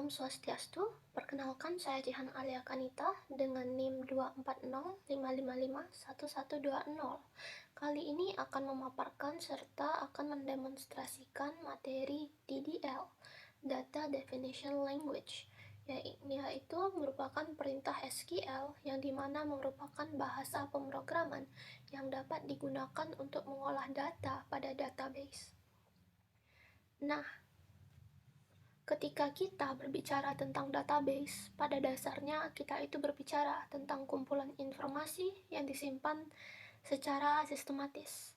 Om Swastiastu, perkenalkan saya Jihan Alia Kanita dengan NIM 24055511120. Kali ini akan memaparkan serta akan mendemonstrasikan materi DDL, Data Definition Language, yaitu merupakan perintah SQL yang dimana merupakan bahasa pemrograman yang dapat digunakan untuk mengolah data pada database. Nah, ketika kita berbicara tentang database, pada dasarnya kita itu berbicara tentang kumpulan informasi yang disimpan secara sistematis.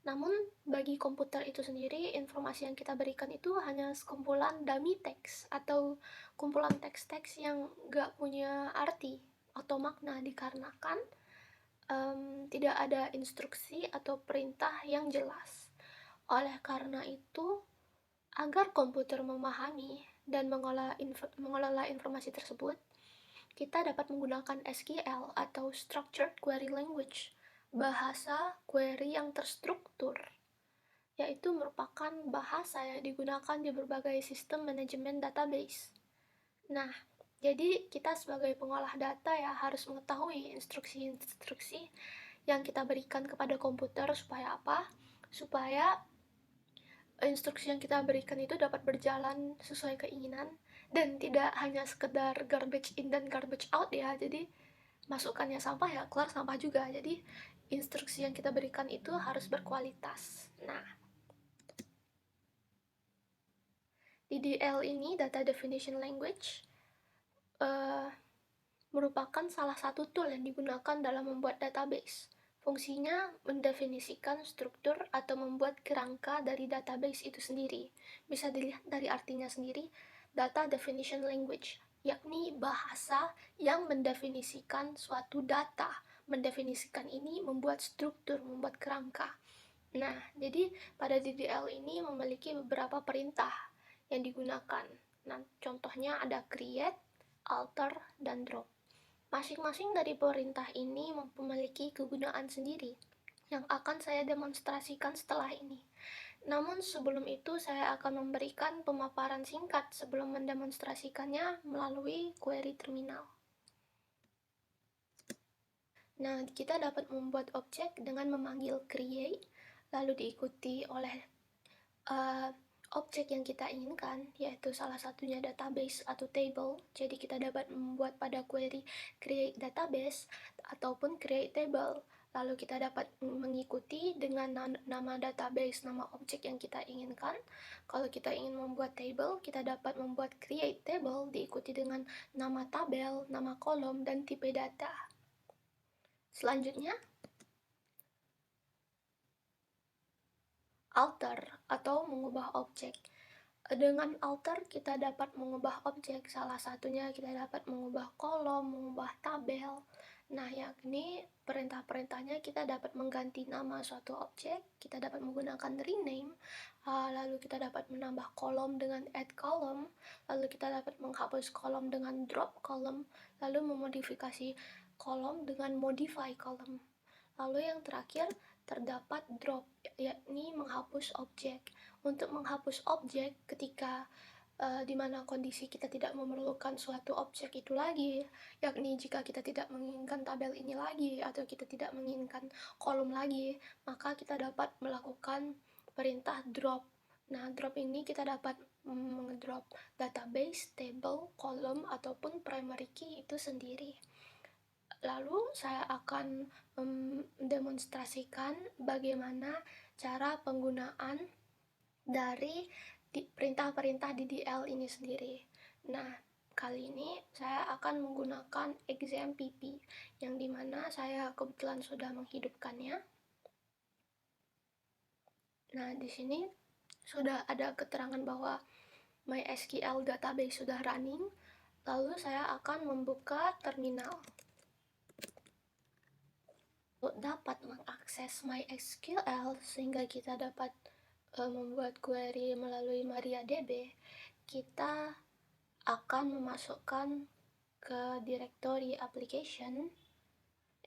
Namun, bagi komputer itu sendiri, informasi yang kita berikan itu hanya sekumpulan dummy text atau kumpulan teks-teks yang gak punya arti atau makna dikarenakan tidak ada instruksi atau perintah yang jelas. Oleh karena itu, agar komputer memahami dan mengelola informasi tersebut, kita dapat menggunakan SQL atau Structured Query Language, bahasa query yang terstruktur, yaitu merupakan bahasa yang digunakan di berbagai sistem manajemen database. Nah, jadi kita sebagai pengolah data ya harus mengetahui instruksi-instruksi yang kita berikan kepada komputer supaya apa? Supaya instruksi yang kita berikan itu dapat berjalan sesuai keinginan dan tidak hanya sekedar garbage in dan garbage out ya. Jadi masukannya sampah ya keluar sampah juga. Jadi instruksi yang kita berikan itu harus berkualitas. Nah, DDL ini, Data Definition Language, merupakan salah satu tool yang digunakan dalam membuat database. Fungsinya mendefinisikan struktur atau membuat kerangka dari database itu sendiri. Bisa dilihat dari artinya sendiri, Data Definition Language, yakni bahasa yang mendefinisikan suatu data. Mendefinisikan ini membuat struktur, membuat kerangka. Nah, jadi pada DDL ini memiliki beberapa perintah yang digunakan. Nah, contohnya ada create, alter, dan drop. Masing-masing dari perintah ini memiliki kegunaan sendiri yang akan saya demonstrasikan setelah ini. Namun sebelum itu saya akan memberikan pemaparan singkat sebelum mendemonstrasikannya melalui query terminal. Nah, kita dapat membuat objek dengan memanggil create, lalu diikuti oleh objek yang kita inginkan, yaitu salah satunya database atau table. Jadi kita dapat membuat pada query create database ataupun create table. Lalu kita dapat mengikuti dengan nama database, nama objek yang kita inginkan. Kalau kita ingin membuat table, kita dapat membuat create table diikuti dengan nama tabel, nama kolom, dan tipe data. Selanjutnya, alter atau mengubah objek. Dengan alter kita dapat mengubah objek, salah satunya kita dapat mengubah kolom, mengubah tabel. Nah, yakni perintah-perintahnya kita dapat mengganti nama suatu objek, kita dapat menggunakan rename, lalu kita dapat menambah kolom dengan add column, lalu kita dapat menghapus kolom dengan drop column, lalu memodifikasi kolom dengan modify column. Lalu yang terakhir terdapat drop, yakni menghapus objek. Untuk menghapus objek ketika di mana kondisi kita tidak memerlukan suatu objek itu lagi, yakni jika kita tidak menginginkan tabel ini lagi atau kita tidak menginginkan kolom lagi, maka kita dapat melakukan perintah drop. Nah, drop ini kita dapat mengedrop database, table, kolom, ataupun primary key itu sendiri. Lalu saya akan mendemonstrasikan bagaimana cara penggunaan dari perintah-perintah DDL ini sendiri. Nah, kali ini saya akan menggunakan XAMPP yang dimana saya kebetulan sudah menghidupkannya. Nah, di sini sudah ada keterangan bahwa MySQL database sudah running. Lalu saya akan membuka terminal. Untuk dapat mengakses MySQL sehingga kita dapat membuat query melalui MariaDB, kita akan memasukkan ke direktori application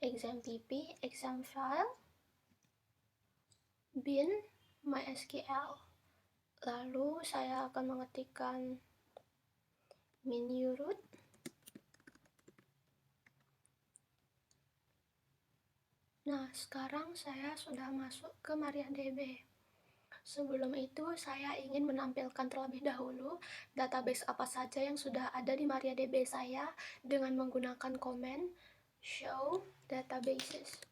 XAMPP, exam file, bin MySQL. Lalu saya akan mengetikkan menu root. Nah, sekarang saya sudah masuk ke MariaDB. Sebelum itu, saya ingin menampilkan terlebih dahulu database apa saja yang sudah ada di MariaDB saya dengan menggunakan komen show databases.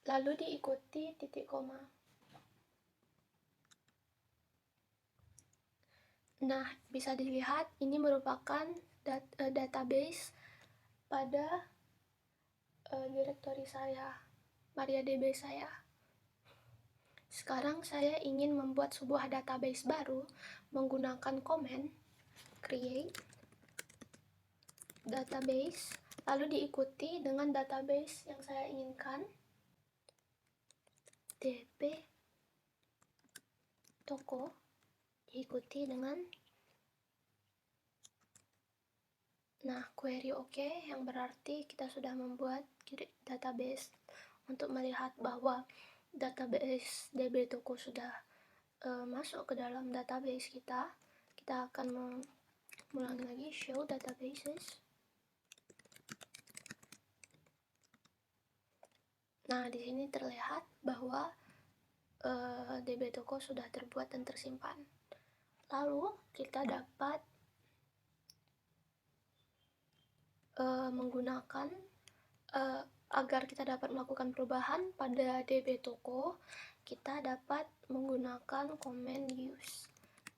Lalu diikuti titik koma. Nah, bisa dilihat ini merupakan database pada direktori saya, MariaDB saya. Sekarang saya ingin membuat sebuah database baru menggunakan komen create database, lalu diikuti dengan database yang saya inginkan, db toko, diikuti dengan query OK, yang berarti kita sudah membuat database. Untuk melihat bahwa database db toko sudah masuk ke dalam database kita akan mengulangi lagi show databases. Nah, di sini terlihat bahwa db toko sudah terbuat dan tersimpan. Lalu kita dapat menggunakan agar kita dapat melakukan perubahan pada db toko, kita dapat menggunakan command use.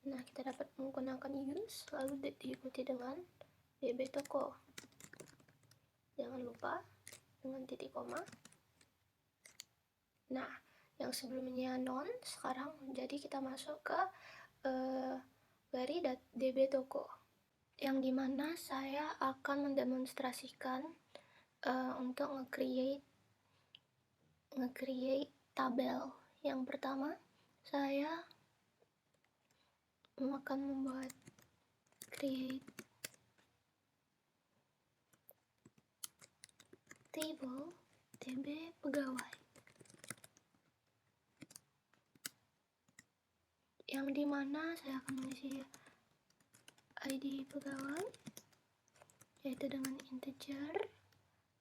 Nah, kita dapat menggunakan use lalu diikuti dengan db toko. Jangan lupa dengan titik koma. Nah, yang sebelumnya non sekarang menjadi kita masuk ke query db toko, yang dimana saya akan mendemonstrasikan untuk nge-create tabel. Yang pertama, saya akan membuat create table db pegawai, yang dimana saya akan mengisi ID pegawai yaitu dengan integer.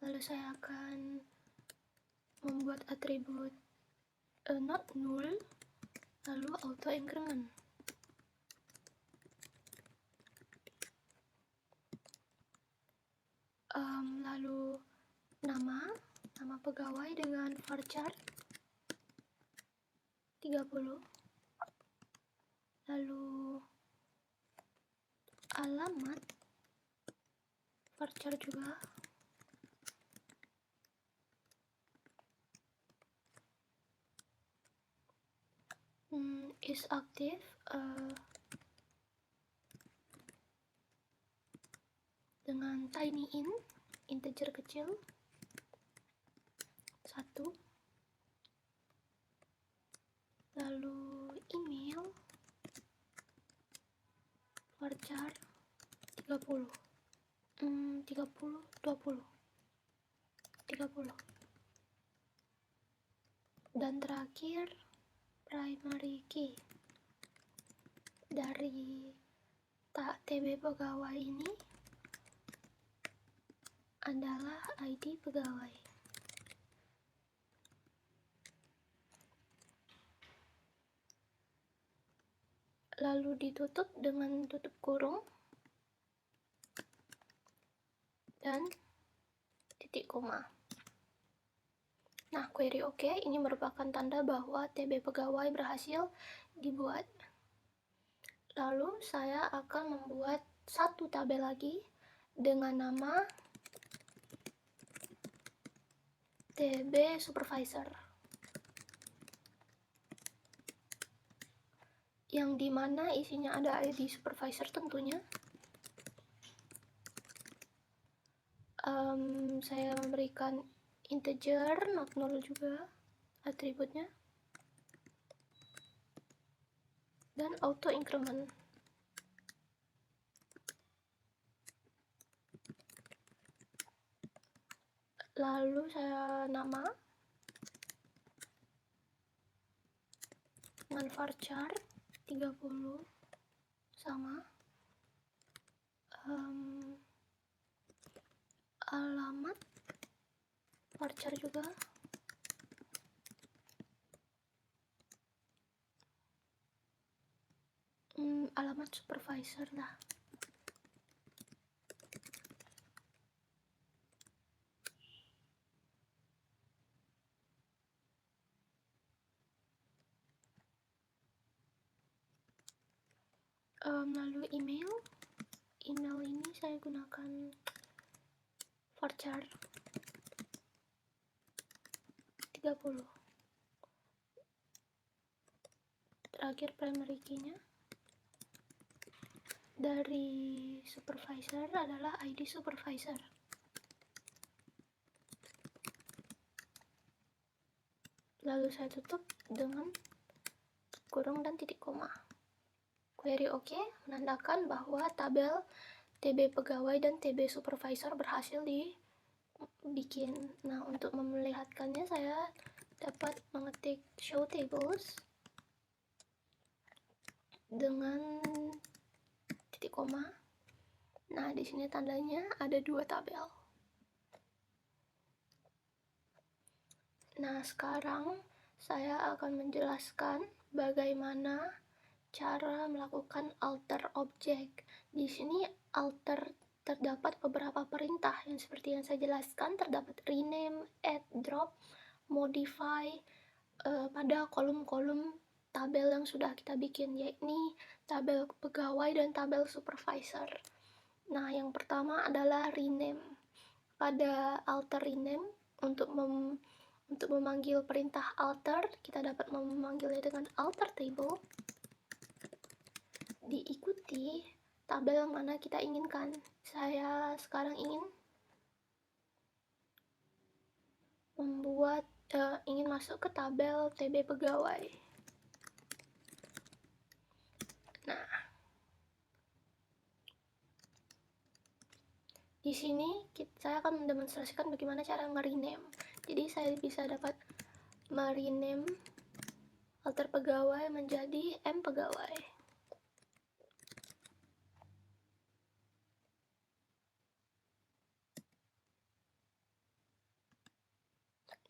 Lalu saya akan membuat atribut not null, lalu auto increment. Lalu nama pegawai dengan varchar 30. Lalu alamat varchar juga. Is active dengan tiny integer kecil 1. Lalu email varchar 30 20 dan terakhir primary key dari tb pegawai ini adalah ID pegawai. Lalu ditutup dengan tutup kurung dan titik koma. Nah, query OK ini merupakan tanda bahwa tb pegawai berhasil dibuat. Lalu saya akan membuat satu tabel lagi dengan nama tb supervisor, yang dimana isinya ada ID supervisor tentunya. Saya memberikan integer not null juga atributnya, dan auto increment. Lalu saya nama dengan varchar 31. sama, alamat varchar juga, alamat supervisor lah. Lalu email ini saya gunakan varchar 30. Terakhir primary key-nya dari supervisor adalah ID supervisor. Lalu saya tutup dengan kurung dan titik koma. Query OK menandakan bahwa tabel TB pegawai dan TB supervisor berhasil dibikin. Nah, untuk memelihatkannya saya dapat mengetik show tables dengan titik koma. Nah, di sini tandanya ada 2 tabel. Nah, sekarang saya akan menjelaskan bagaimana cara melakukan alter object. Di sini alter terdapat beberapa perintah yang seperti yang saya jelaskan, terdapat rename, add, drop, modify pada kolom-kolom tabel yang sudah kita bikin, yakni tabel pegawai dan tabel supervisor. Nah, yang pertama adalah rename. Pada alter rename, untuk memanggil perintah alter, kita dapat memanggilnya dengan alter table, diikuti tabel mana kita inginkan. Saya sekarang ingin ingin masuk ke tabel TB pegawai. Nah, di sini saya akan mendemonstrasikan bagaimana cara nge-rename. Jadi saya bisa dapat merename alter pegawai menjadi M pegawai.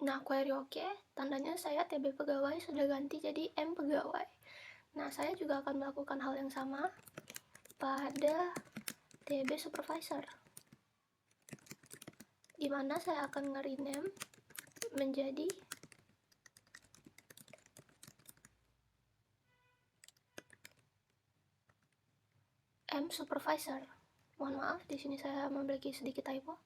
Nah, query OK, tandanya saya TB pegawai sudah ganti jadi M pegawai. Nah, saya juga akan melakukan hal yang sama pada TB supervisor, di mana saya akan nge-rename menjadi M supervisor. Mohon maaf, di sini saya memiliki sedikit typo.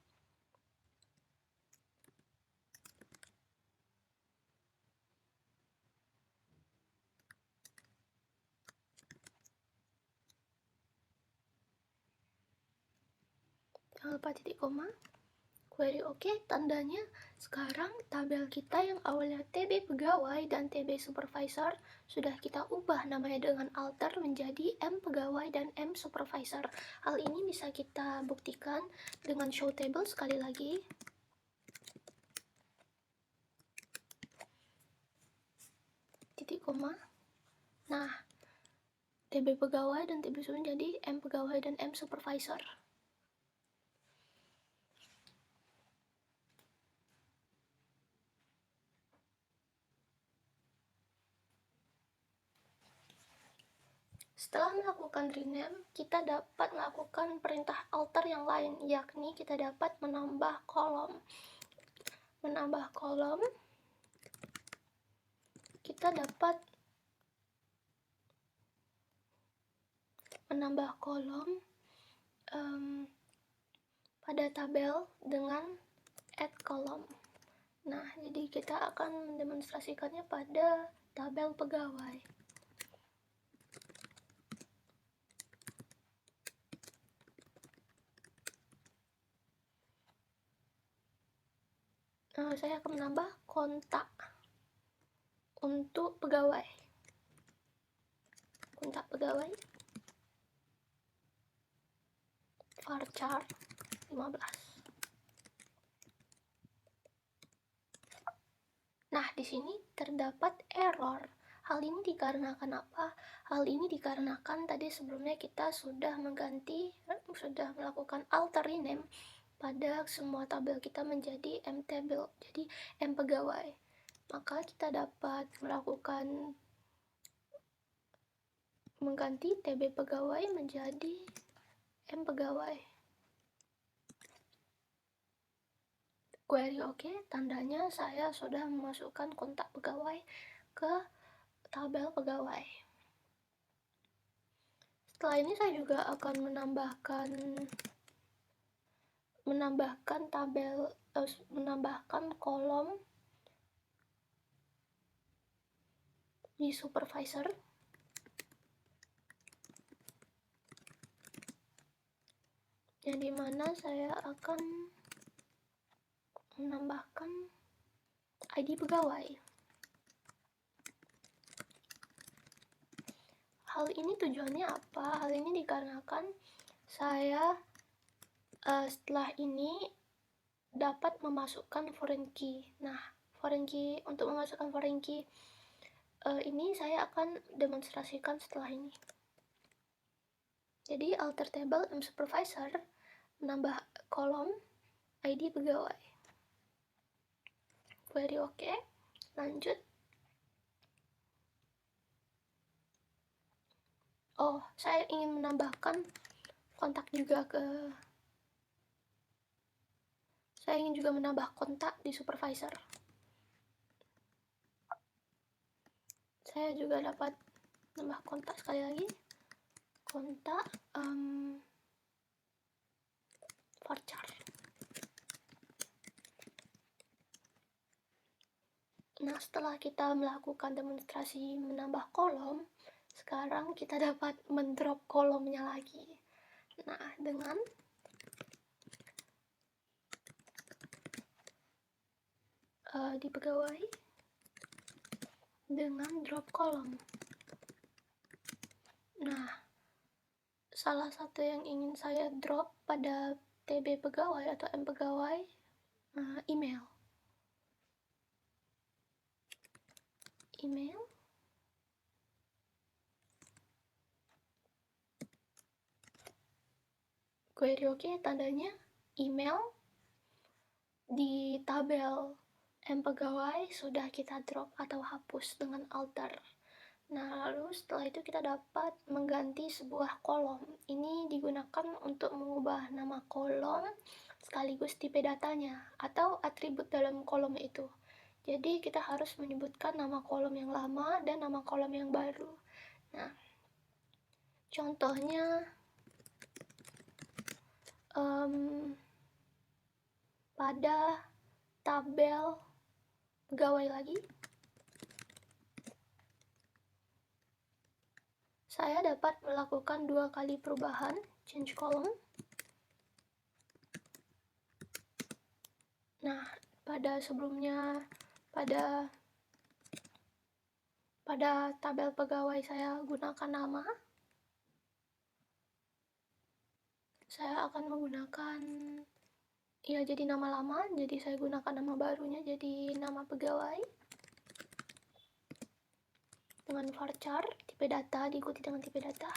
Jangan lupa titik koma. Query OK, tandanya sekarang tabel kita yang awalnya TB pegawai dan TB supervisor sudah kita ubah namanya dengan alter menjadi M pegawai dan M supervisor. Hal ini bisa kita buktikan dengan show table sekali lagi. Titik koma. Nah, TB pegawai dan TB supervisor jadi M pegawai dan M supervisor. Setelah melakukan rename, kita dapat melakukan perintah alter yang lain, yakni kita dapat menambah kolom. Menambah kolom, kita dapat menambah kolom pada tabel dengan add kolom. Nah, jadi kita akan mendemonstrasikannya pada tabel pegawai. Saya akan menambah kontak untuk pegawai. Kontak pegawai varchar 15. Nah, di sini terdapat error. Hal ini dikarenakan apa? Hal ini dikarenakan tadi sebelumnya kita sudah melakukan alter rename pada semua tabel kita menjadi mtable, jadi m pegawai. Maka kita dapat mengganti tb pegawai menjadi m pegawai. Query oke, tandanya saya sudah memasukkan kontak pegawai ke tabel pegawai. Setelah ini saya juga akan menambahkan kolom di supervisor. Yang dimana saya akan menambahkan ID pegawai. Hal ini tujuannya apa? Hal ini dikarenakan saya setelah ini dapat memasukkan foreign key. Nah, untuk memasukkan foreign key ini saya akan demonstrasikan setelah ini. Jadi alter table m supervisor menambah kolom ID pegawai. Query oke, lanjut. Oh, saya ingin menambahkan kontak juga saya ingin juga menambah kontak di supervisor. Saya juga dapat menambah kontak sekali lagi. Kontak varchar. Nah, setelah kita melakukan demonstrasi menambah kolom, sekarang kita dapat mendrop kolomnya lagi. Nah, dengan di pegawai dengan drop kolom. Nah, salah satu yang ingin saya drop pada TB pegawai atau M pegawai, email. Query oke, tandanya email di tabel M pegawai sudah kita drop atau hapus dengan alter. Nah, lalu setelah itu kita dapat mengganti sebuah kolom. Ini digunakan untuk mengubah nama kolom sekaligus tipe datanya atau atribut dalam kolom itu. Jadi kita harus menyebutkan nama kolom yang lama dan nama kolom yang baru. Nah, contohnya pada tabel pegawai lagi, saya dapat melakukan 2 kali perubahan change column. Nah, pada tabel pegawai saya gunakan nama. Saya akan menggunakan jadi nama lama, jadi saya gunakan nama barunya jadi nama pegawai dengan varchar tipe data diikuti dengan tipe data.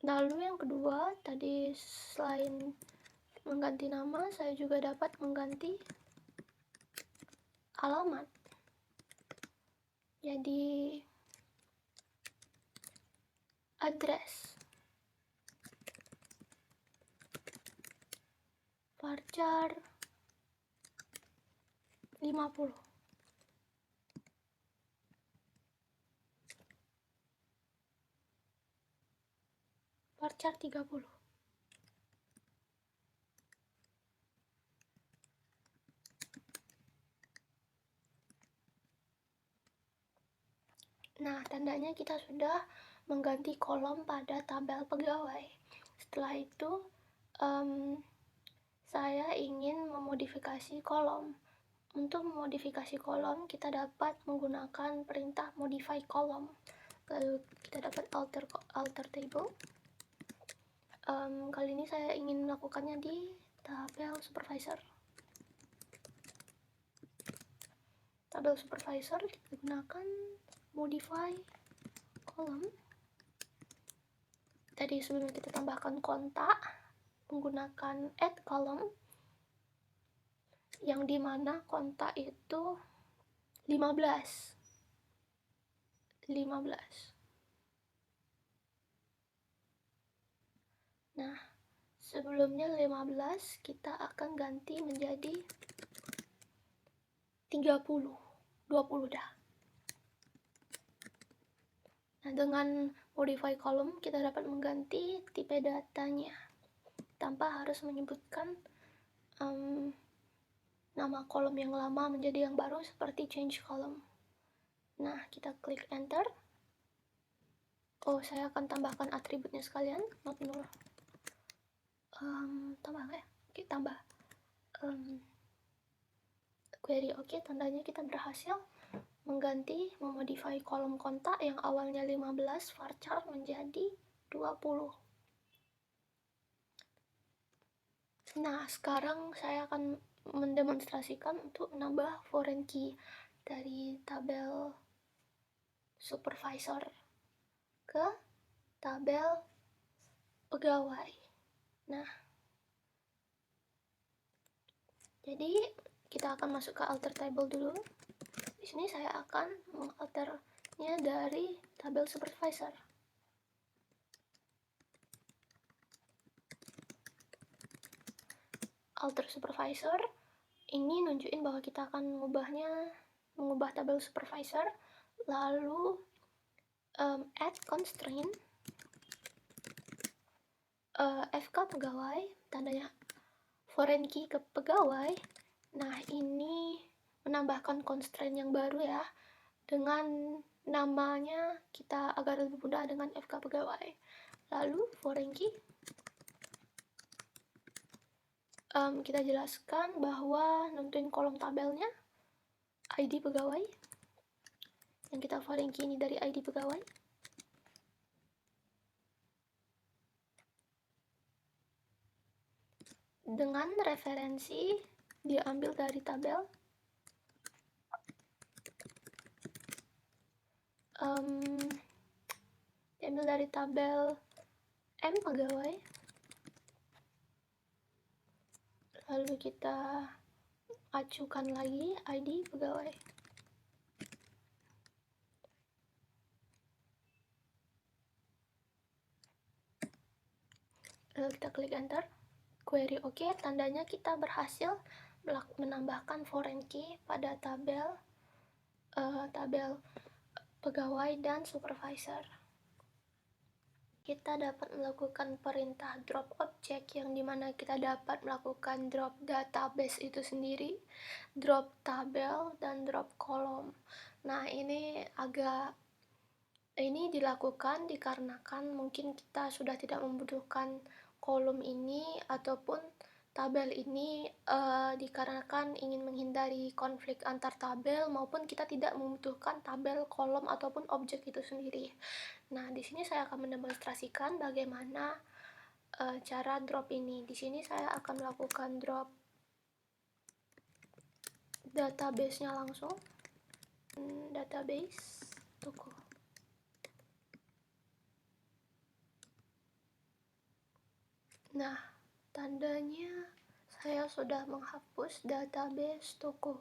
Lalu yang kedua, tadi selain mengganti nama, saya juga dapat mengganti alamat. Jadi address. Varchar 50. Varchar 30. Nah, tandanya kita sudah mengganti kolom pada tabel pegawai. Setelah itu, saya ingin memodifikasi kolom. Untuk memodifikasi kolom, kita dapat menggunakan perintah modify column. Lalu kita dapat alter table. Kali ini saya ingin melakukannya di tabel supervisor. tabel supervisor kita gunakan modify column. Tadi sebelum kita tambahkan kontak menggunakan add column, yang dimana kontak itu 15. Nah, sebelumnya 15 kita akan ganti menjadi 30, 20 dah. Nah, dengan modify column kita dapat mengganti tipe datanya tanpa harus menyebutkan nama kolom yang lama menjadi yang baru seperti change column. Nah, kita klik enter. Oh, saya akan tambahkan atributnya sekalian, not null. Tambah ya? Oke, tambah. Query oke, tandanya kita berhasil mengganti, memodify kolom kontak yang awalnya 15 varchar menjadi 20. Nah, sekarang saya akan mendemonstrasikan untuk menambah foreign key dari tabel supervisor ke tabel pegawai. Nah, jadi kita akan masuk ke alter table dulu. Di sini saya akan mengalternya dari tabel supervisor. Alter supervisor ini nunjukin bahwa kita akan mengubah tabel supervisor, lalu add constraint FK pegawai, tandanya foreign key ke pegawai. Nah, ini menambahkan constraint yang baru ya, dengan namanya kita agar lebih mudah dengan FK pegawai. Lalu foreign key kita jelaskan bahwa nentuin kolom tabelnya ID pegawai, yang kita foreign key ini dari ID pegawai. Dengan referensi diambil dari tabel M pegawai, lalu kita acukan lagi ID pegawai. Lalu kita klik enter. Query oke, tandanya kita berhasil menambahkan foreign key pada tabel pegawai dan supervisor. Kita dapat melakukan perintah drop object, yang dimana kita dapat melakukan drop database itu sendiri, drop tabel, dan drop kolom. Nah, ini dilakukan dikarenakan mungkin kita sudah tidak membutuhkan kolom ini ataupun tabel ini, dikarenakan ingin menghindari konflik antar tabel, maupun kita tidak membutuhkan tabel, kolom, ataupun objek itu sendiri. Nah, di sini saya akan mendemonstrasikan bagaimana cara drop ini. Di sini saya akan melakukan drop database-nya langsung. Database toko. Nah, tandanya saya sudah menghapus database toko.